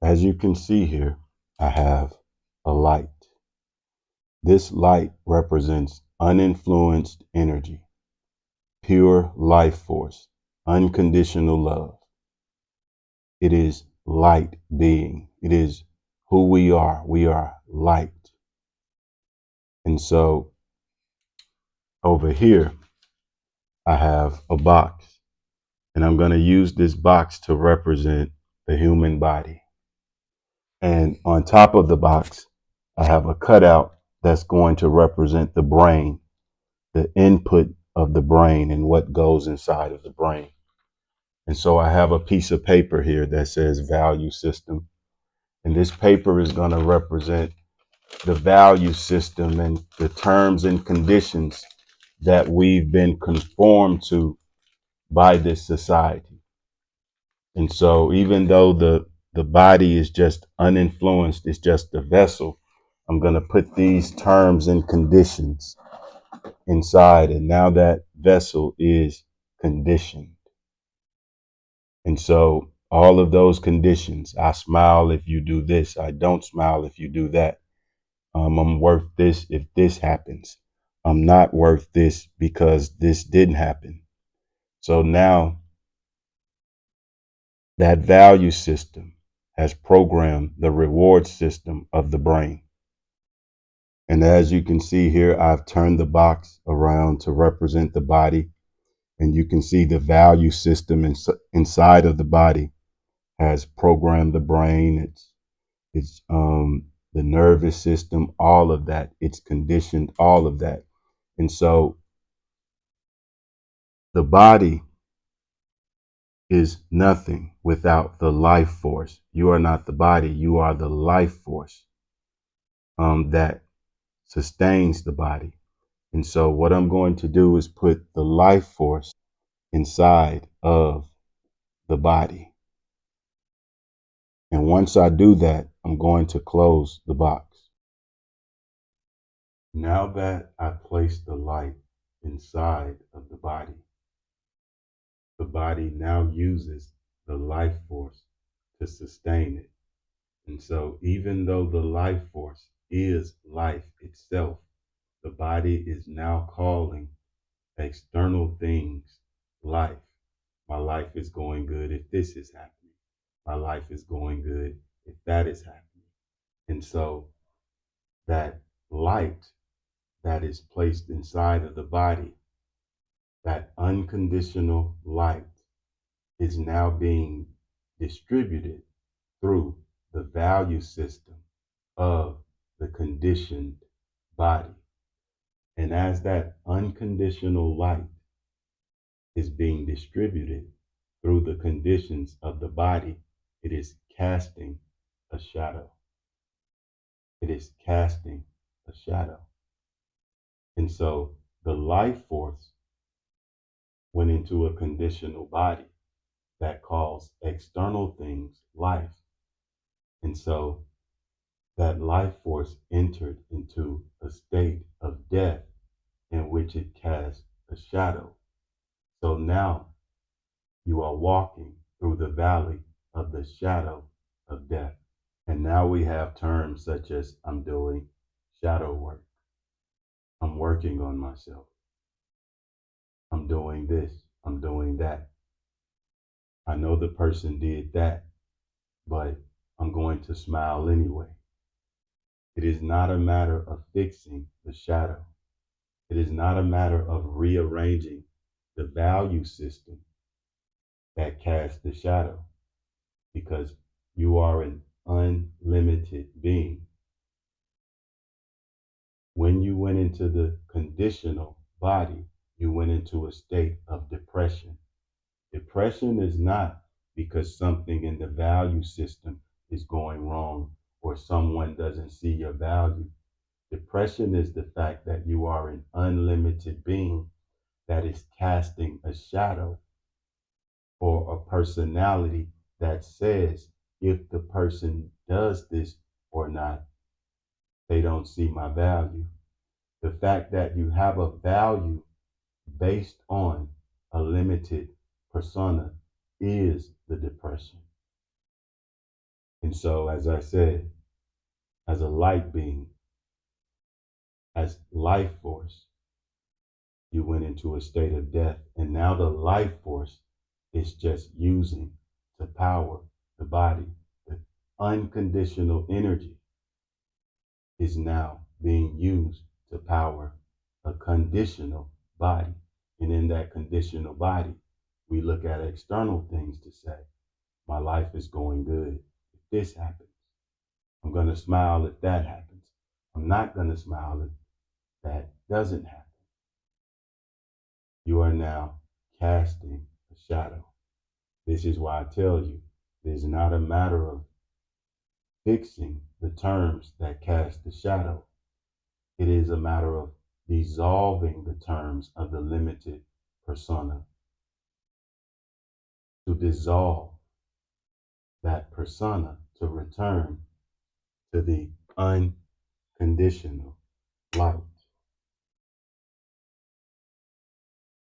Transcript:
As you can see here, I have a light. This light represents uninfluenced energy, pure life force, unconditional love. It is light being. It is who we are. We are light. And so over here, I have a box, and I'm going to use this box to represent the human body. And on top of the box, I have a cutout that's going to represent the brain, the input of the brain and what goes inside of the brain. And so I have a piece of paper here that says value system. And this paper is going to represent the value system and the terms and conditions that we've been conformed to by this society. And so even though the body is just uninfluenced, it's just a vessel, I'm going to put these terms and conditions inside. And now that vessel is conditioned. And so all of those conditions, I smile if you do this, I don't smile if you do that. I'm worth this if this happens. I'm not worth this because this didn't happen. So now that value system has programmed the reward system of the brain. And as you can see here, I've turned the box around to represent the body. And you can see the value system inside of the body has programmed the brain. It's the nervous system, all of that. It's conditioned all of that. And so the body is nothing without the life force. You are not the body. You are the life force that sustains the body. And so what I'm going to do is put the life force inside of the body. And once I do that, I'm going to close the box. Now that I place the light inside of the body now uses the life force to sustain it. And so even though the life force is life itself, the body is now calling external things life. My life is going good if this is happening. My life is going good if that is happening. And so that light that is placed inside of the body, that unconditional light, is now being distributed through the value system of the conditioned body. And as that unconditional light is being distributed through the conditions of the body, it is casting a shadow. It is casting a shadow. And so the life force went into a conditional body that calls external things life. And so that life force entered into a state of death in which it cast a shadow. So now you are walking through the valley of the shadow of death. And now we have terms such as I'm doing shadow work. I'm working on myself. I'm doing this. I'm doing that. I know the person did that, but I'm going to smile anyway. It is not a matter of fixing the shadow. It is not a matter of rearranging the value system that casts the shadow, because you are an unlimited being. When you went into the conditional body, you went into a state of depression. Depression is not because something in the value system is going wrong or someone doesn't see your value. Depression is the fact that you are an unlimited being that is casting a shadow or a personality that says, if the person does this or not, they don't see my value. The fact that you have a value based on a limited persona is the depression. And so, as I said, as a light being, as life force, you went into a state of death. And now the life force is just using to power the body. The unconditional energy is now being used to power a conditional body. And in that conditional body, we look at external things to say, my life is going good. If this happens, I'm going to smile if that happens. I'm not going to smile if that doesn't happen. You are now casting a shadow. This is why I tell you, it is not a matter of fixing the terms that cast the shadow. It is a matter of dissolving the terms of the limited persona, to dissolve that persona, to return to the unconditional light.